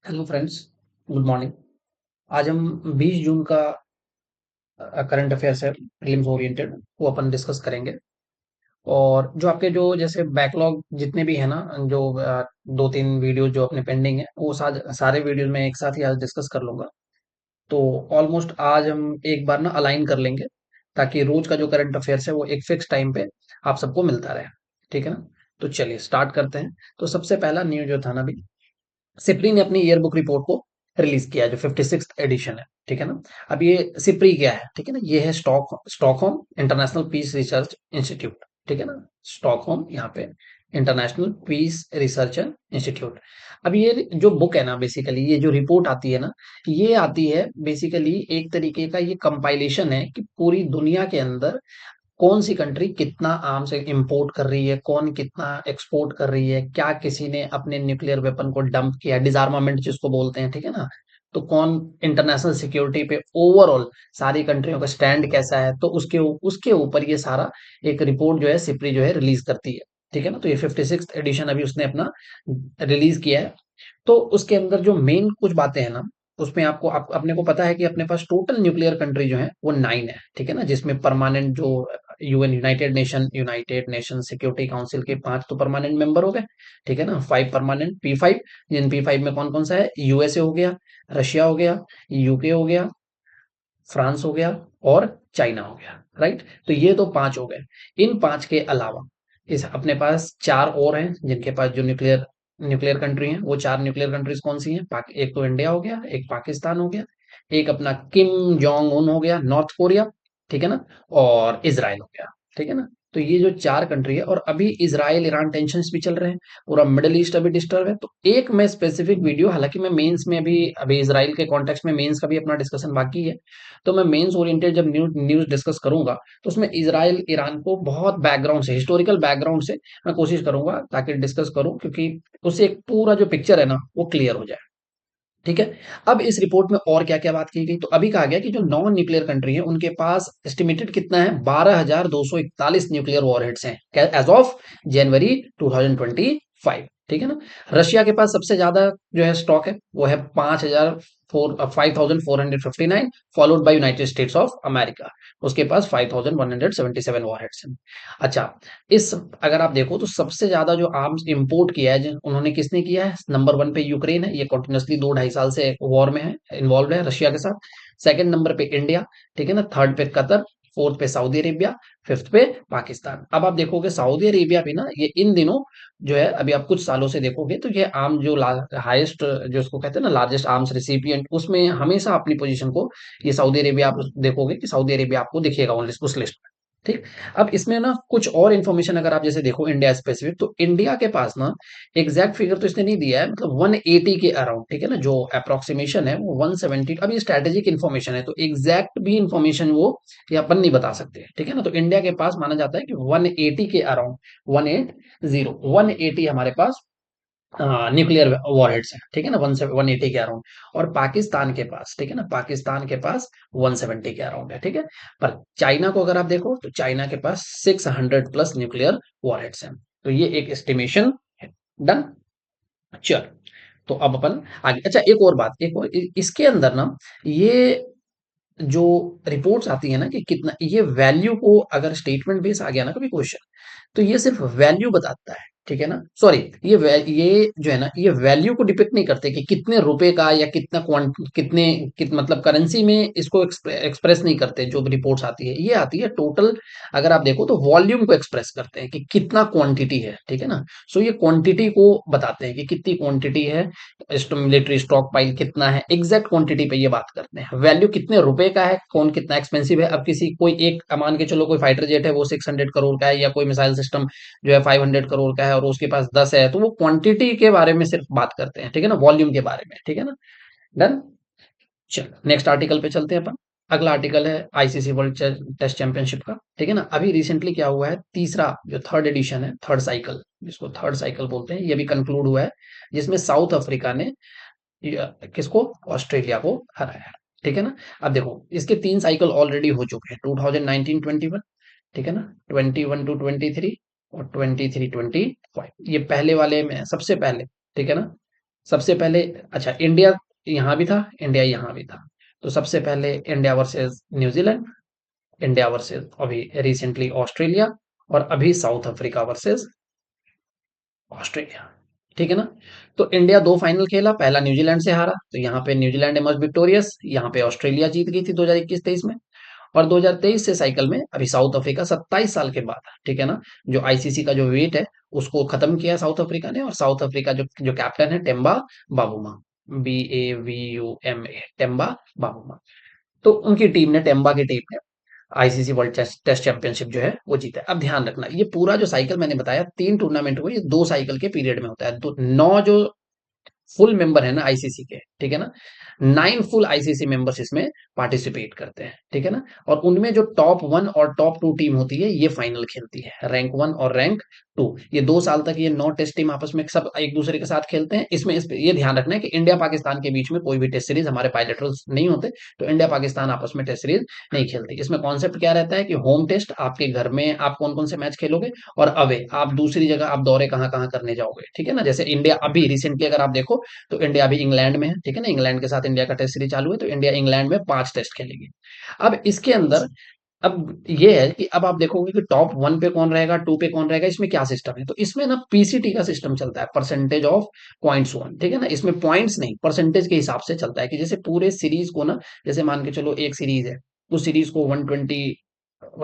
Hello friends, good morning. आज हम 20 जून का करंट अफेयर्स है, प्रीलिम्स ओरिएंटेड, वो अपन डिस्कस करेंगे। और जो आपके जो जैसे बैकलॉग जितने भी है ना, जो दो तीन वीडियो जो अपने पेंडिंग है, वो सारे वीडियो में एक साथ ही आज डिस्कस कर लूंगा। तो ऑलमोस्ट आज हम एक बार ना अलाइन कर लेंगे, ताकि रोज का जो करंट अफेयर्स है वो एक फिक्स टाइम पे आप सबको मिलता रहे। ठीक है ना? तो चलिए स्टार्ट करते हैं। तो सबसे पहला न्यूज जो था ना, अभी सिप्री ने अपनी ईयर बुक रिपोर्ट को रिलीज किया है, जो 56th एडिशन है। ठीक है ना? अब ये सिप्री क्या है? ठीक है ना, ये है Stockholm international peace research institute. ठीक है ना? स्टॉकहोम यहाँ पे इंटरनेशनल पीस रिसर्च इंस्टीट्यूट। अब ये जो बुक है ना, बेसिकली ये जो रिपोर्ट आती है ना, ये आती है बेसिकली एक तरीके का ये कंपाइलेशन है कि पूरी दुनिया के अंदर कौन सी कंट्री कितना आर्म्स इंपोर्ट कर रही है, कौन कितना एक्सपोर्ट कर रही है, क्या किसी ने अपने न्यूक्लियर वेपन को डंप किया, डिजार्मामेंट जिसको बोलते हैं। ठीक है ना? तो कौन इंटरनेशनल सिक्योरिटी पे ओवरऑल सारी कंट्रियों का स्टैंड कैसा है, तो उसके ऊपर ये सारा एक रिपोर्ट जो है सिप्री जो है रिलीज करती है। ठीक है ना? तो ये 56th एडिशन अभी उसने अपना रिलीज किया है। तो उसके अंदर जो मेन कुछ बातें हैं ना, उसमें अपने को पता है कि अपने पास टोटल न्यूक्लियर कंट्री जो है वो 9 है। ठीक है ना? जिसमें परमानेंट जो UN United nation security council के 5 तो परमानेंट मेंबर हो गए। ठीक है ना? 5 परमानेंट P5, जिन P5 में कौन कौन सा है? यूएसए हो गया, रशिया हो गया, यूके हो गया, फ्रांस हो गया और चाइना हो गया। राइट? तो ये तो 5 हो गए। इन 5 के अलावा इस अपने पास 4 और हैं, जिनके पास जो न्यूक्लियर न्यूक्लियर कंट्री हैं। वो 4 न्यूक्लियर कंट्रीज कौन सी हैं? एक तो इंडिया हो गया, एक पाकिस्तान हो गया, एक अपना किम जोंग उन हो गया, नॉर्थ कोरिया। ठीक है ना? और इजराइल हो गया। ठीक है ना? तो ये जो 4 कंट्री है, और अभी इजराइल ईरान टेंशन भी चल रहे हैं, पूरा मिडल ईस्ट अभी डिस्टर्ब है। तो एक मैं स्पेसिफिक वीडियो, हालांकि मैं मेंस में अभी अभी इजराइल के कॉन्टेक्स्ट में मेंस का भी अपना डिस्कशन बाकी है, तो मैं मेंस ओरिएंटेड जब न्यूज न्यूज डिस्कस करूंगा, तो उसमें इजराइल ईरान को बहुत बैकग्राउंड से, हिस्टोरिकल बैकग्राउंड से मैं कोशिश करूंगा ताकि डिस्कस करूं, क्योंकि उससे एक पूरा जो पिक्चर है ना वो क्लियर हो जाए। ठीक है? अब इस रिपोर्ट में और क्या क्या बात की गई, तो अभी कहा गया कि जो नॉन न्यूक्लियर कंट्री है उनके पास एस्टिमेटेड कितना है? 12,241 न्यूक्लियर वॉरहेड्स हैं एज ऑफ जनवरी 2025। ठीक है ना? रशिया के पास सबसे ज्यादा जो है स्टॉक है, वो है 5,459, followed by United states of America. उसके पास 5,177 वॉरहेड्स हैं। अच्छा, इस अगर आप देखो तो सबसे ज्यादा जो आर्म्स इंपोर्ट किया है उन्होंने किसने किया है? नंबर 1 पे यूक्रेन है, ये कंटिन्यूअसली 2 ढाई साल से वॉर में है, इन्वॉल्व है रशिया के साथ। सेकंड नंबर पे इंडिया। ठीक है ना? थर्ड पे कतर, फोर्थ पे सऊदी अरेबिया, फिफ्थ पे पाकिस्तान। अब आप देखोगे सऊदी अरेबिया भी ना, ये इन दिनों जो है, अभी आप कुछ सालों से देखोगे तो ये आर्म जो हाईएस्ट, जो इसको कहते हैं ना लार्जेस्ट आर्म्स रिसिपिएंट, उसमें हमेशा अपनी पोजीशन को, ये सऊदी अरेबिया, आप देखोगे कि सऊदी अरेबिया आपको दिखेगा उस लिस्ट में। ठीक। अब इसमें ना कुछ और इन्फॉर्मेशन अगर आप जैसे देखो इंडिया स्पेसिफिक, तो इंडिया के पास ना एग्जैक्ट फिगर तो इसने नहीं दिया है, मतलब 180 के अराउंड। ठीक है ना? जो अप्रोक्सीमेशन है वो 170। अब ये स्ट्रेटेजिक इन्फॉर्मेशन है, तो एग्जैक्ट भी इन्फॉर्मेशन वो ये अपन नहीं बता सकते। ठीक है ना? तो इंडिया के पास माना जाता है कि 180 के अराउंड, 180 हमारे पास न्यूक्लियर वॉरहेड्स हैं। ठीक है ना? 180 के अराउंड। और पाकिस्तान के पास, ठीक है ना, पाकिस्तान के पास 170 के अराउंड है। ठीक है? पर चाइना को अगर आप देखो तो चाइना के पास 600 प्लस न्यूक्लियर वॉरहेड्स हैं। तो ये एक एस्टिमेशन है। डन। चल, तो अब अपन आगे। अच्छा, एक और बात, एक और इसके अंदर ना, ये जो रिपोर्ट्स आती है ना कि कितना ये वैल्यू को, अगर स्टेटमेंट बेस आ गया ना कभी क्वेश्चन, तो ये सिर्फ वैल्यू बताता है। ठीक है ना? सॉरी, ये जो है ना, ये वैल्यू को डिपिक्ट नहीं करते कि कितने रुपए का या कितना मतलब करेंसी में इसको एक्सप्रेस नहीं करते। जो रिपोर्ट्स आती है, ये आती है टोटल। अगर आप देखो तो वॉल्यूम को एक्सप्रेस करते हैं कि कितना क्वांटिटी है। ठीक है ना? सो ये क्वांटिटी को बताते हैं कि कितनी क्वांटिटी है, मिलिट्री स्टॉक पाइल कितना है, एग्जैक्ट क्वांटिटी पे ये बात करते हैं। वैल्यू कितने रुपए का है, कौन कितना एक्सपेंसिव है। अब किसी कोई एक मान के चलो, कोई फाइटर जेट है वो 600 करोड़ का है, या कोई मिसाइल सिस्टम जो है 500 करोड़ का है और उसके पास 10 है, तो वो क्वांटिटी के बारे में सिर्फ बात करते हैं। ठीक है ना? वॉल्यूम के बारे में। ठीक है ना? डन। चलो नेक्स्ट आर्टिकल पे चलते हैं अपन। अगला आर्टिकल है आईसीसी वर्ल्ड टेस्ट चैंपियनशिप का। ठीक है ना? अभी रिसेंटली क्या हुआ है, तीसरा जो थर्ड एडिशन है, थर्ड साइकिल, जिसको थर्ड साइकिल बोलते हैं, ये भी कंक्लूड हुआ है, जिसमें साउथ अफ्रीका ने किसको? ऑस्ट्रेलिया को हराया। ठीक है ना? अब देखो इसके 3 साइकिल ऑलरेडी हो चुके हैं, 2019-21। ठीक है ना? 21 to 23 और 23-25। ये पहले वाले में सबसे पहले। ठीक है ना? सबसे पहले, अच्छा इंडिया यहाँ भी था, इंडिया यहाँ भी था। तो सबसे पहले India versus New Zealand, India versus अभी रिसेंटली ऑस्ट्रेलिया, और अभी साउथ अफ्रीका वर्सेस ऑस्ट्रेलिया। ठीक है ना? तो इंडिया दो फाइनल खेला, पहला न्यूजीलैंड से हारा, तो यहाँ पे न्यूजीलैंड इमर्ज विक्टोरियस, यहाँ पे ऑस्ट्रेलिया जीत गई थी 2021-23 में। और 2023 से साइकिल में अभी साउथ अफ्रीका 27 साल के बाद, ठीक है ना, जो आईसीसी का जो वेट है उसको खत्म किया साउथ अफ्रीका ने, और साउथ अफ्रीका जो जो कैप्टन है Temba Bavuma, BAVUMA, Temba Bavuma. तो उनकी टीम ने, टेम्बा की टीम ने आईसीसी वर्ल्ड टेस्ट चैंपियनशिप जो है वो जीता है। अब ध्यान रखना, ये पूरा जो साइकिल मैंने बताया 3 टूर्नामेंट हुए, ये 2 साइकिल के पीरियड में होता है। तो 9 जो फुल मेंबर है ना आईसीसी के, ठीक है ना, 9 फुल आईसीसी मेंबर्स इसमें पार्टिसिपेट करते हैं, ठीक है ना। और उनमें जो टॉप 1 और टॉप 2 टीम होती है ये फाइनल खेलती है, रैंक 1 और रैंक 2। ये 2 साल तक ये 9 टेस्ट टीम आपस में सब एक दूसरे के साथ खेलते हैं। इसमें ये ध्यान रखना है कि इंडिया पाकिस्तान के बीच में कोई भी टेस्ट सीरीज, हमारे बायलैटरल्स नहीं होते, तो इंडिया पाकिस्तान आपस में टेस्ट सीरीज नहीं खेलती। इसमें कॉन्सेप्ट क्या रहता है कि होम टेस्ट आपके घर में आप कौन कौन से मैच खेलोगे, और अवे आप दूसरी जगह आप दौरे कहाँ कहाँ करने जाओगे, ठीक है ना। जैसे इंडिया अभी रिसेंटली अगर आप देखो, तो इंडिया अभी इंग्लैंड में है, ठीक है ना, इंग्लैंड के साथ इंडिया का टेस्ट सीरीज चालू है, तो इंडिया इंग्लैंड में 5 टेस्ट खेलेगी। अब इसके अंदर, अब ये है कि अब आप देखोगे कि टॉप 1 पे कौन रहेगा, 2 पे कौन रहेगा, इसमें क्या सिस्टम है। तो इसमें ना पीसीटी का सिस्टम चलता है, परसेंटेज ऑफ पॉइंट्स वन, ठीक है ना। इसमें पॉइंट्स नहीं, परसेंटेज के हिसाब से चलता है, कि जैसे पूरे सीरीज को ना, जैसे मान के चलो एक सीरीज है, उस सीरीज को 120,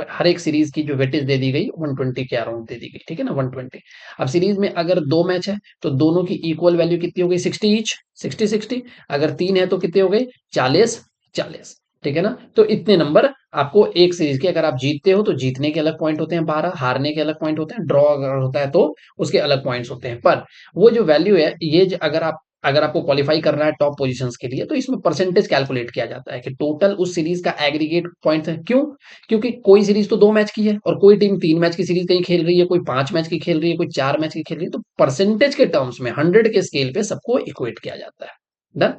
हर एक सीरीज की जो वेटेज दे दी गई 120 के अराउंड दे दी गई, ठीक है ना, 120। अब सीरीज में अगर 2 मैच है तो दोनों की इक्वल वैल्यू कितनी हो गई, 60 ईच, 60-60। अगर 3 है तो कितने हो गए, 40-40, ठीक है ना। तो इतने नंबर आपको एक सीरीज के, अगर आप जीतते हो तो जीतने के अलग पॉइंट होते हैं 12, हारने के अलग पॉइंट होते हैं, ड्रॉ अगर होता है तो उसके अलग पॉइंट्स होते हैं। पर वो जो वैल्यू है, ये अगर आपको क्वालिफाई करना है टॉप पोजीशंस के लिए, तो इसमें परसेंटेज कैलकुलेट किया जाता है कि टोटल उस सीरीज का एग्रीगेट पॉइंट है। क्यों? क्योंकि कोई सीरीज तो 2 मैच की है, और कोई टीम 3 मैच की सीरीज कहीं खेल रही है, कोई 5 मैच की खेल रही है, कोई 4 मैच की खेल रही है, तो परसेंटेज के टर्म्स में 100 के स्केल पे सबको इक्वेट किया जाता है। डन।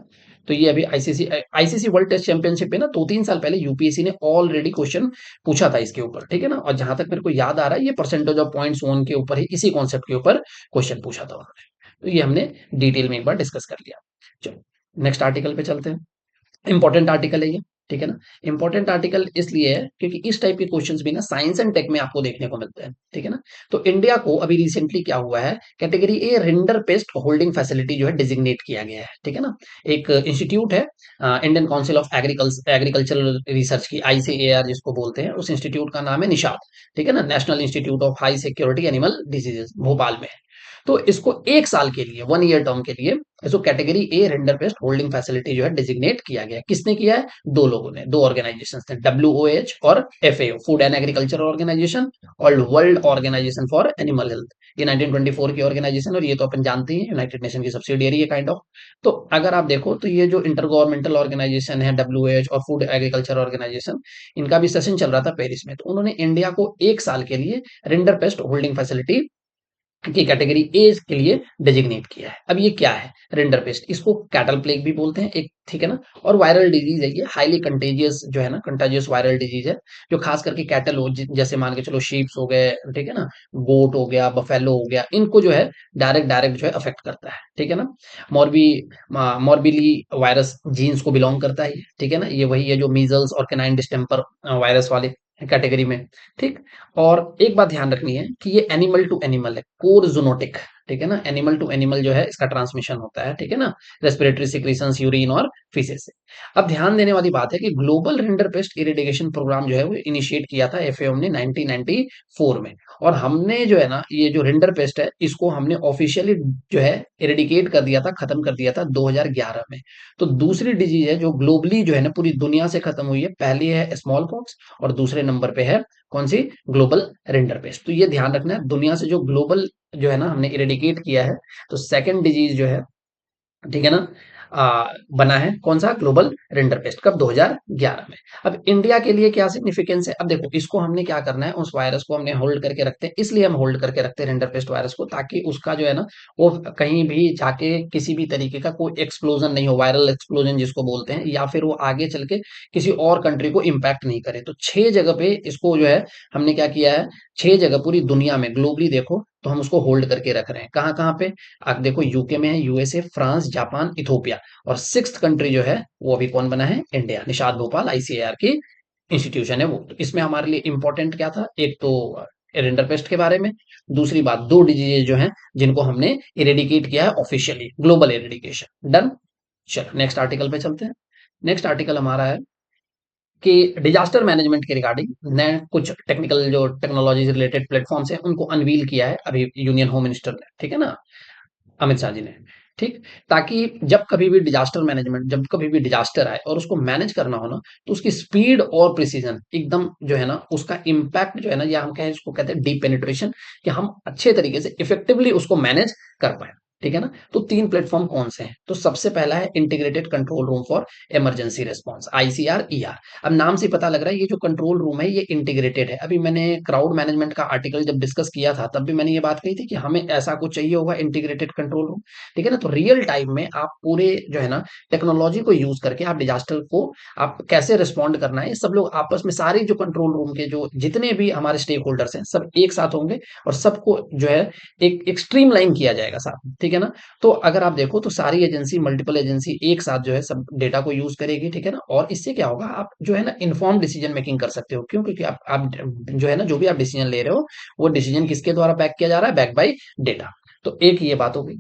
तो ये अभी आईसीसी वर्ल्ड टेस्ट चैंपियनशिप पे ना 2-3 साल पहले यूपीएससी ने ऑलरेडी क्वेश्चन पूछा था इसके ऊपर, ठीक है ना। और जहां तक मेरे को याद आ रहा है, ये परसेंटेज ऑफ पॉइंट्स वन के ऊपर ही, इसी कॉन्सेप्ट के ऊपर क्वेश्चन पूछा था उन्होंने। तो ये हमने डिटेल में एक बार डिस्कस कर लिया। चलो नेक्स्ट आर्टिकल पे चलते हैं। इंपॉर्टेंट आर्टिकल है ये, ठीक है ना। इंपॉर्टेंट आर्टिकल इसलिए है क्योंकि इस टाइप के क्वेश्चंस भी ना साइंस एंड टेक में आपको देखने को मिलते हैं, ठीक है ना। तो इंडिया को अभी रिसेंटली क्या हुआ है, category A rinder paste holding facility जो है डिजिग्नेट किया गया है, ठीक है ना। एक इंस्टीट्यूट है, Indian council of agricultural research की, ICAR जिसको बोलते हैं, उस इंस्टीट्यूट का नाम है निषाद, ठीक है ना, national institute of high security animal diseases, Bhopal में है। तो इसको 1 साल के लिए, 1 ईयर टर्म के लिए, इसको category A render paste holding facility जो है डिजिग्नेट किया गया। किसने किया है? 2 लोगों ने, 2 ऑर्गेनाइजेशन थे, WOH और FAO, Food and Agriculture Organization, और World Organisation for Animal Health. ये 1924 की ऑर्गेनाइजेशन, और ये तो अपन जानते हैं यूनाइटेड नेशन की सब्सिडियरी है काइंड ऑफ। तो अगर आप देखो तो ये जो इंटर गवर्नमेंटल ऑर्गेनाइजेशन है, WOH और फूड एग्रीकल्चर ऑर्गेनाइजेशन, इनका भी सेशन चल रहा था पेरिस में। तो उन्होंने इंडिया को 1 साल के लिए रेंडर पेस्ट होल्डिंग फैसिलिटी की कैटेगरी ए के लिए डेजिग्नेट किया है। अब ये क्या है? रेंडर पेस्ट, इसको कैटल प्लेग भी बोलते हैं एक, ठीक है ना। और वायरल डिजीज है ये, हाईली कंटेजियस जो है ना, कंटेजियस वायरल डिजीज है, जो खास करके कैटल हो, जैसे मान के चलो शीप्स हो गए, ठीक है ना, गोट हो गया, बफेलो हो गया, इनको जो है डायरेक्ट डायरेक्ट जो है अफेक्ट करता है, ठीक है ना। मॉर्बी मॉर्बिली वायरस जीन्स को बिलोंग करता है, ठीक है ना। ये वही है जो मीजल्स और कैनाइन डिस्टेम्पर वायरस वाले कैटेगरी में, ठीक। और एक बात ध्यान रखनी है कि ये एनिमल टू एनिमल है, कोर जूनोटिक, ठीक है ना, एनिमल टू एनिमल जो है इसका ट्रांसमिशन होता है, ठीक है ना, रेस्पिरेटरी सिक्रीशंस, यूरिन और फीसेस से। अब ध्यान देने वाली बात है कि ग्लोबल रेंडर पेस्ट इरिडिगेशन प्रोग्राम जो है वो इनिशिएट किया था FAO ने 1994 में। और हमने जो है ना, ये जो रेंडर पेस्ट है, इसको हमने ऑफिशियली जो है इरेडिकेट कर दिया था, खत्म कर दिया था 2011 में। तो दूसरी डिजीज है जो ग्लोबली जो है ना पूरी दुनिया से खत्म हुई है, पहली है स्मॉल पॉक्स, और दूसरे नंबर पे है कौन सी? Global render paste. तो ये ध्यान रखना है, दुनिया से जो ग्लोबल जो है ना हमने इरेडिकेट किया है, तो सेकंड डिजीज जो है, ठीक है ना, बना है कौन सा? ग्लोबल रेंडर पेस्ट, कब? 2011 में। अब इंडिया के लिए क्या सिग्निफिकेंस है? अब देखो, इसको हमने क्या करना है, उस वायरस को हमने होल्ड करके रखते हैं, इसलिए हम होल्ड करके रखते हैं रेंडर पेस्ट वायरस को, ताकि उसका जो है ना वो कहीं भी जाके किसी भी तरीके का कोई एक्सप्लोजन नहीं हो, वायरल एक्सप्लोजन जिसको बोलते हैं, या फिर वो आगे चल के किसी और कंट्री को इम्पैक्ट नहीं करे। तो 6 जगह पे इसको जो है हमने क्या किया है, 6 जगह पूरी दुनिया में ग्लोबली देखो तो हम उसको होल्ड करके रख रहे हैं। कहाँ कहाँ पे? आप देखो यूके में है, यूएसए, फ्रांस, जापान, इथोपिया, और सिक्स्थ कंट्री जो है वो अभी कौन बना है? इंडिया। निषाद भोपाल आईसीएआर की इंस्टीट्यूशन है वो। तो इसमें हमारे लिए इंपॉर्टेंट क्या था? एक तो रिंडरपेस्ट के बारे में, दूसरी बात दो डिजीज जो हैं जिनको हमने इरेडिकेट किया है ऑफिशियली, ग्लोबल इरेडिकेशन। डन। चलो नेक्स्ट आर्टिकल पे चलते हैं। नेक्स्ट आर्टिकल हमारा है कि डिजास्टर मैनेजमेंट के रिगार्डिंग नए कुछ टेक्निकल जो टेक्नोलॉजी से रिलेटेड प्लेटफॉर्म्स हैं उनको अनवील किया है अभी यूनियन होम मिनिस्टर ने, ठीक है ना, अमित शाह जी ने। ठीक, ताकि जब कभी भी डिजास्टर मैनेजमेंट, जब कभी भी डिजास्टर आए और उसको मैनेज करना हो ना, तो उसकी स्पीड और प्रिसीजन एकदम जो है ना, उसका इम्पैक्ट जो है ना, या हम कहें इसको कहते हैं डीप पेनिट्रेशन, कि हम अच्छे तरीके से इफेक्टिवली उसको मैनेज कर पाए। ठीक है ना। तो तीन प्लेटफॉर्म कौन से हैं? तो सबसे पहला है integrated control room for emergency response, ICR ER. अब नाम से पता लग रहा है ये जो कंट्रोल रूम है ये इंटीग्रेटेड है। अभी मैंने क्राउड मैनेजमेंट का आर्टिकल जब डिस्कस किया था तब भी मैंने ये बात कही थी कि हमें ऐसा कुछ चाहिए होगा इंटीग्रेटेड कंट्रोल रूम। ठीक है ना। तो रियल टाइम में आप पूरे जो है ना टेक्नोलॉजी को यूज करके आप डिजास्टर को आप कैसे रिस्पॉन्ड करना है, ये सब लोग आपस में सारे जो कंट्रोल रूम के जो जितने भी हमारे स्टेक होल्डर्स हैं सब एक साथ होंगे और सबको जो है एक स्ट्रीमलाइन किया जाएगा साथ में। ठीक है ना। तो अगर आप देखो तो सारी एजेंसी, मल्टीपल एजेंसी एक साथ जो है सब डेटा को यूज करेगी। ठीक है ना। और इससे क्या होगा, आप जो है ना इन्फॉर्म डिसीजन मेकिंग कर सकते हो। क्यों? क्योंकि आप जो है ना जो भी आप डिसीजन ले रहे हो वो डिसीजन किसके द्वारा बैक किया जा रहा है? Back by data. तो एक ये बात हो गई।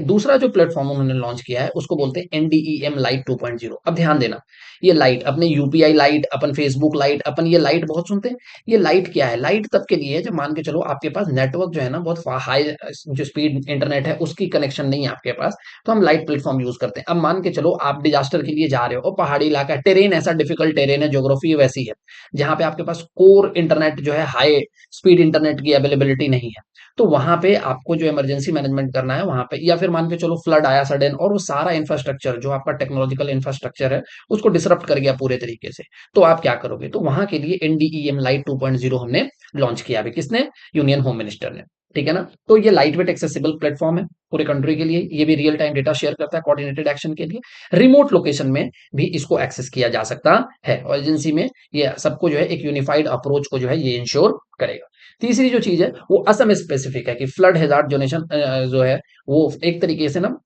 दूसरा जो प्लेटफॉर्म उन्होंने लॉन्च किया है उसको बोलते हैं एनडीईएम लाइट 2.0। अब ध्यान देना, ये लाइट अपने यूपीआई लाइट, अपन फेसबुक लाइट, अपन ये लाइट बहुत सुनते हैं। ये लाइट क्या है? लाइट तब के लिए है जब मान के चलो आपके पास नेटवर्क जो है ना बहुत हाई जो स्पीड इंटरनेट है उसकी कनेक्शन नहीं है आपके पास, तो हम लाइट प्लेटफॉर्म यूज करते हैं। अब मान के चलो आप डिजास्टर के लिए जा रहे हो और पहाड़ी इलाका है, टेरेन ऐसा डिफिकल्ट टेरेन है, ज्योग्राफी वैसी है जहां पे आपके पास कोर इंटरनेट जो है, हाई स्पीड इंटरनेट की अवेलेबिलिटी नहीं है। तो वहां पे आपको जो इमरजेंसी मैनेजमेंट करना है वहां पे, या फिर मान के चलो फ्लड आया सडन और वो सारा इंफ्रास्ट्रक्चर जो आपका टेक्नोलॉजिकल इंफ्रास्ट्रक्चर है उसको डिसरप्ट कर गया पूरे तरीके से, तो आप क्या करोगे? तो वहां के लिए एनडीईएम लाइट 2.0 हमने लॉन्च किया अभी। किसने? यूनियन होम मिनिस्टर ने। ठीक है ना। तो ये लाइट वेट एक्सेसिबल प्लेटफॉर्म है पूरे कंट्री के लिए। ये भी रियल टाइम डेटा शेयर करता है कोऑर्डिनेटेड एक्शन के लिए। रिमोट लोकेशन में भी इसको एक्सेस किया जा सकता है और एजेंसी में ये सबको जो है एक यूनिफाइड अप्रोच को जो है ये इंश्योर करेगा। तीसरी जो चीज है वो असम स्पेसिफिक है कि फ्लड हैजार्ड जोनेशन जो है वो एक तरीके से ना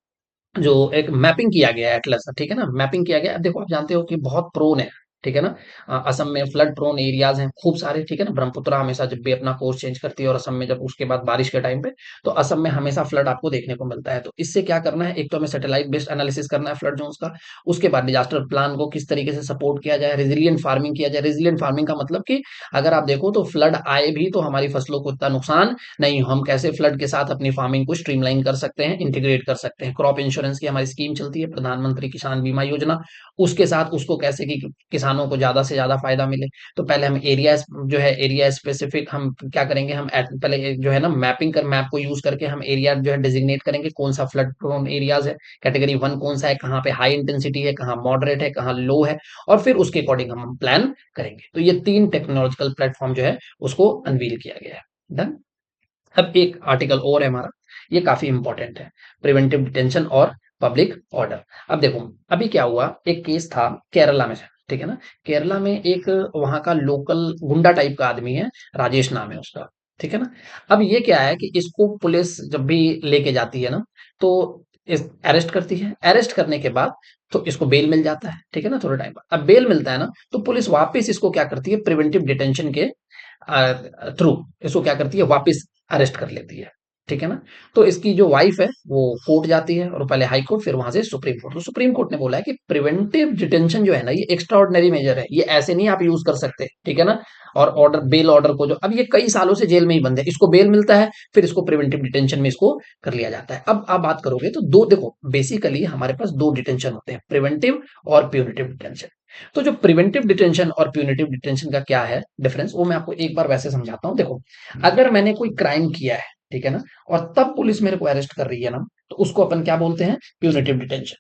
जो एक मैपिंग किया गया है एटलस। ठीक है ना। मैपिंग किया गया है। अब देखो आप जानते हो कि बहुत प्रोन है। ठीक है ना। असम में फ्लड प्रोन एरियाज हैं खूब सारे। ठीक है ना। ब्रह्मपुत्र हमेशा जब भी अपना कोर्स चेंज करती है और असम में जब उसके बाद बारिश के टाइम पे, तो असम में हमेशा फ्लड आपको देखने को मिलता है। तो इससे क्या करना है, एक तो हमें सैटेलाइट बेस्ड एनालिसिस करना है फ्लड जोन्स का। उसके बाद डिजास्टर प्लान को किस तरीके से सपोर्ट किया जाए, रेजिलियंट फार्मिंग किया जाए। रेजिलियंट फार्मिंग का मतलब कि अगर आप देखो तो फ्लड आए भी तो हमारी फसलों को इतना नुकसान नहीं हो, हम कैसे फ्लड के साथ अपनी फार्मिंग को स्ट्रीमलाइन कर सकते हैं, इंटीग्रेट कर सकते हैं। क्रॉप इंश्योरेंस की हमारी स्कीम चलती है, प्रधानमंत्री किसान बीमा योजना, उसके साथ उसको कैसे कि किसानों को ज्यादा से ज्यादा फायदा मिले। तो पहले हम एरिया जो है एरिया स्पेसिफिक हम क्या करेंगे, हम पहले जो है ना मैपिंग कर मैप को यूज करके हम एरिया जो है डिजिग्नेट करेंगे कौन सा फ्लड प्रोन एरियाज है, कैटेगरी वन कौन सा है, कहाँ पे हाई इंटेंसिटी है, कहाँ मॉडरेट है, कहाँ लो है, और फिर उसके अकॉर्डिंग हम प्लान करेंगे। तो ये तीन टेक्नोलॉजिकल प्लेटफॉर्म जो है उसको अनवील किया गया है। डन। अब एक आर्टिकल और है हमारा, ये काफी इंपॉर्टेंट है, प्रिवेंटिव डिटेंशन और पब्लिक ऑर्डर। अब देखो अभी क्या हुआ, एक केस था केरला में से। ठीक है ना। केरला में एक वहां का लोकल गुंडा टाइप का आदमी है, राजेश नाम है उसका। ठीक है ना। अब ये क्या है कि इसको पुलिस जब भी लेके जाती है ना तो इस अरेस्ट करती है। अरेस्ट करने के बाद तो इसको बेल मिल जाता है। ठीक है ना। थोड़े टाइम बाद अब बेल मिलता है ना तो पुलिस वापस इसको क्या करती है, प्रिवेंटिव डिटेंशन के थ्रू इसको क्या करती है, वापस अरेस्ट कर लेती है। ठीक है ना। तो इसकी जो वाइफ है वो कोर्ट जाती है, और पहले हाई कोर्ट फिर वहां से सुप्रीम कोर्ट। तो सुप्रीम कोर्ट ने बोला है कि प्रिवेंटिव डिटेंशन जो है ना ये एक्स्ट्रा ऑर्डिनरी मेजर है, ये ऐसे नहीं आप यूज कर सकते। ठीक है ना। और ऑर्डर, बेल ऑर्डर को जो अब ये कई सालों से जेल में ही बंद है, इसको बेल मिलता है, फिर इसको प्रिवेंटिव डिटेंशन में इसको कर लिया जाता है। अब आप बात करोगे तो दो देखो, बेसिकली हमारे पास दो डिटेंशन होते हैं, प्रिवेंटिव और प्यूनिटिव डिटेंशन। तो जो प्रिवेंटिव डिटेंशन और प्यूनिटिव डिटेंशन का क्या है डिफरेंस, वो मैं आपको एक बार वैसे समझाता हूँ। देखो अगर मैंने कोई क्राइम किया है, ठीक है ना, और तब पुलिस मेरे को अरेस्ट कर रही है ना, तो उसको अपन क्या बोलते हैं, प्यूनिटिव डिटेंशन।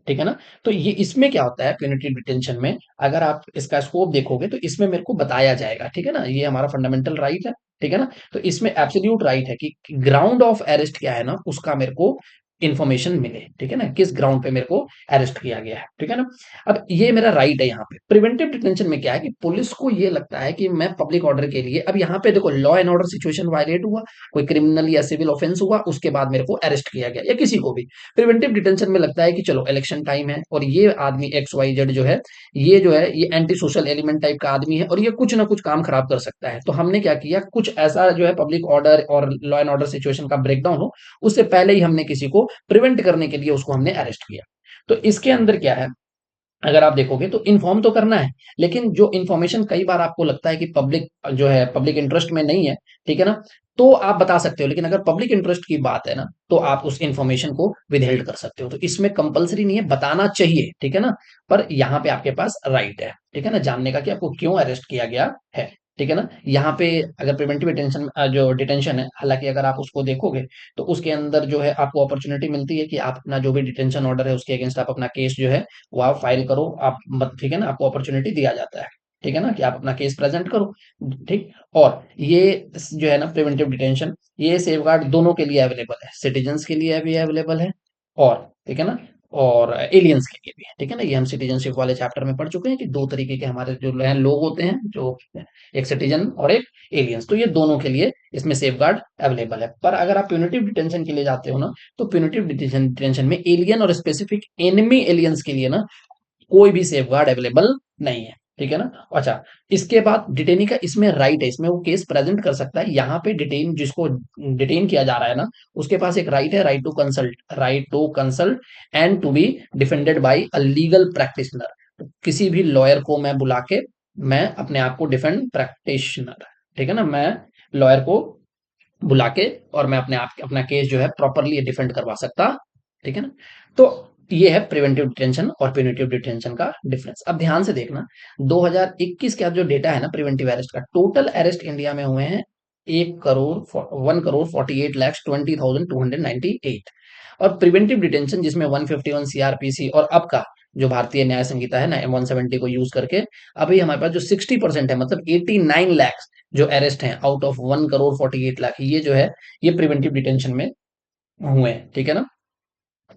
ठीक है ना। तो ये इसमें क्या होता है प्यूनिटिव डिटेंशन में, अगर आप इसका स्कोप देखोगे तो इसमें मेरे को बताया जाएगा। ठीक है ना। ये हमारा फंडामेंटल राइट है। ठीक है ना। तो इसमें एब्सोल्यूट राइट है कि ग्राउंड ऑफ अरेस्ट क्या है ना उसका मेरे को इंफॉर्मेशन मिले, ठीक है ना, किस ग्राउंड पे मेरे को अरेस्ट किया गया है, ठीक है ना। अब ये मेरा राइट है। यहाँ पे प्रिवेंटिव डिटेंशन में क्या है कि पुलिस को ये लगता है कि मैं पब्लिक ऑर्डर के लिए, अब यहाँ पे देखो law and order situation violate हुआ, कोई क्रिमिनल या सिविल ऑफेंस हुआ, उसके बाद मेरे को अरेस्ट किया गया, या किसी को भी प्रिवेंटिव डिटेंशन में लगता है कि चलो इलेक्शन टाइम है और ये आदमी XYZ जो है, ये एंटी सोशल एलिमेंट टाइप का आदमी है और ये कुछ ना कुछ काम खराब कर सकता है, तो हमने क्या किया, कुछ ऐसा जो है पब्लिक ऑर्डर और लॉ एंड ऑर्डर सिचुएशन का ब्रेकडाउन हो, उससे पहले ही हमने किसी को प्रिवेंट करने के लिए उसको हमने अरेस्ट किया। तो इसके अंदर क्या है, अगर आप देखोगे तो इन्फॉर्म तो करना है, लेकिन जो इन्फॉर्मेशन कई बार आपको लगता है कि पब्लिक जो है पब्लिक इंटरेस्ट में नहीं है, ठीक है ना, तो आप बता सकते हो, लेकिन अगर पब्लिक इंटरेस्ट की बात है ना, तो आप उस इन्फॉर्मेशन को विदहेल्ड कर सकते हो, तो इसमें कंपलसरी नहीं है, बताना चाहिए, ठीक है ना, पर यहाँ पे आपके पास राइट है, ठीक है ना, जानने का कि आपको क्यों अरेस्ट किया गया है, ठीक है ना। यहाँ पे अगर प्रिवेंटिव डिटेंशन जो डिटेंशन है, हालांकि अगर आप उसको देखोगे तो उसके अंदर जो है आपको अपॉर्चुनिटी मिलती है कि आप अपना जो भी डिटेंशन ऑर्डर है उसके अगेंस्ट आप अपना केस जो है वो आप फाइल करो, आप मत, ठीक है ना, आपको अपॉर्चुनिटी दिया जाता है, ठीक है ना, कि आप अपना केस प्रेजेंट करो, ठीक। और ये जो है ना प्रिवेंटिव डिटेंशन, ये सेफगार्ड दोनों के लिए अवेलेबल है, सिटीजन्स के लिए भी अवेलेबल है, और ठीक है ना, और एलियंस के लिए भी है, ठीक है ना। ये हम सिटीजनशिप वाले चैप्टर में पढ़ चुके हैं कि दो तरीके के हमारे जो लोग होते हैं, जो एक सिटीजन और एक एलियंस, तो ये दोनों के लिए इसमें सेफगार्ड अवेलेबल है। पर अगर आप प्यूनिटिव डिटेंशन के लिए जाते हो ना, तो प्यूनिटिव डिटेंशन में एलियन और स्पेसिफिक एनिमी एलियंस के लिए ना कोई भी सेफगार्ड अवेलेबल नहीं है, ठीक है ना। अच्छा, इसके बाद डिटेनी का इसमें राइट है, इसमें वो केस प्रेजेंट कर सकता है, यहाँ पे डिटेन जिसको डिटेन किया जा रहा है ना, उसके पास एक राइट है, right to consult and to be defended by a legal practitioner. किसी भी लॉयर को मैं बुला के मैं अपने आप को डिफेंड प्रैक्टिशनर, ठीक है ना, मैं लॉयर को बुला के और मैं अपने आप अपना केस जो है प्रॉपरली डिफेंड करवा सकता, ठीक है ना। तो ये है प्रिवेंटिव डिटेंशन और प्यूनिटिव डिटेंशन का डिफरेंस। अब ध्यान से देखना, 2021 का जो डेटा है ना प्रिवेंटिव अरेस्ट का, टोटल अरेस्ट इंडिया में हुए हैं 1,41,20,298, और प्रिवेंटिव डिटेंशन जिसमें 151 CRPC और अब का जो भारतीय न्याय संहिता है ना 170 को यूज करके, अभी हमारे पास जो 60% है, मतलब 89 लाख जो अरेस्ट हैं आउट ऑफ 1,48,00,000, ये जो है ये प्रिवेंटिव डिटेंशन में हुए हैं, ठीक है ना।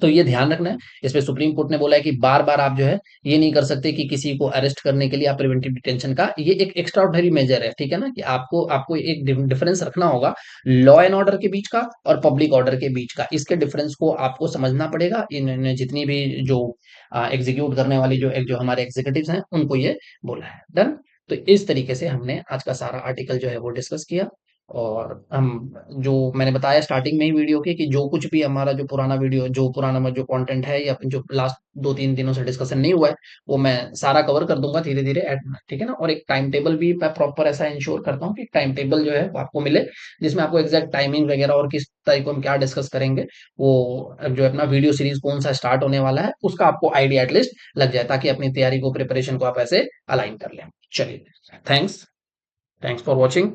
तो ये ध्यान रखना है, इसमें सुप्रीम कोर्ट ने बोला है कि बार बार आप जो है ये नहीं कर सकते कि किसी को अरेस्ट करने के लिए आप प्रिवेंटिव डिटेंशन का, ये एक एक्स्ट्रा ऑर्डिनरी मेजर है, ठीक है ना, कि आपको आपको एक डिफरेंस रखना होगा लॉ एंड ऑर्डर के बीच का और पब्लिक ऑर्डर के बीच का, इसके डिफरेंस को आपको समझना पड़ेगा। इन्होंने जितनी भी जो एग्जीक्यूट करने वाली जो हमारे एग्जीक्यूटिव हैं उनको ये बोला है, डन। तो इस तरीके से हमने आज का सारा आर्टिकल जो है वो डिस्कस किया, और हम जो मैंने बताया स्टार्टिंग में ही वीडियो के कि जो कुछ भी हमारा जो पुराना वीडियो जो पुराना जो कंटेंट है या जो लास्ट 2-3 दिनों से डिस्कशन नहीं हुआ है वो मैं सारा कवर कर दूंगा धीरे धीरे, ठीक है ना। और एक टाइम टेबल भी मैं प्रॉपर ऐसा इंश्योर करता हूँ कि टाइम टेबल जो है वो आपको मिले, जिसमें आपको एग्जैक्ट टाइमिंग वगैरह और किस तारीख को हम क्या डिस्कस करेंगे, वो जो अपना वीडियो सीरीज कौन सा स्टार्ट होने वाला है उसका आपको आइडिया एटलीस्ट लग जाए, ताकि अपनी तैयारी को प्रिपरेशन को आप ऐसे अलाइन कर लें। चलिए, थैंक्स थैंक्स फॉर वॉचिंग।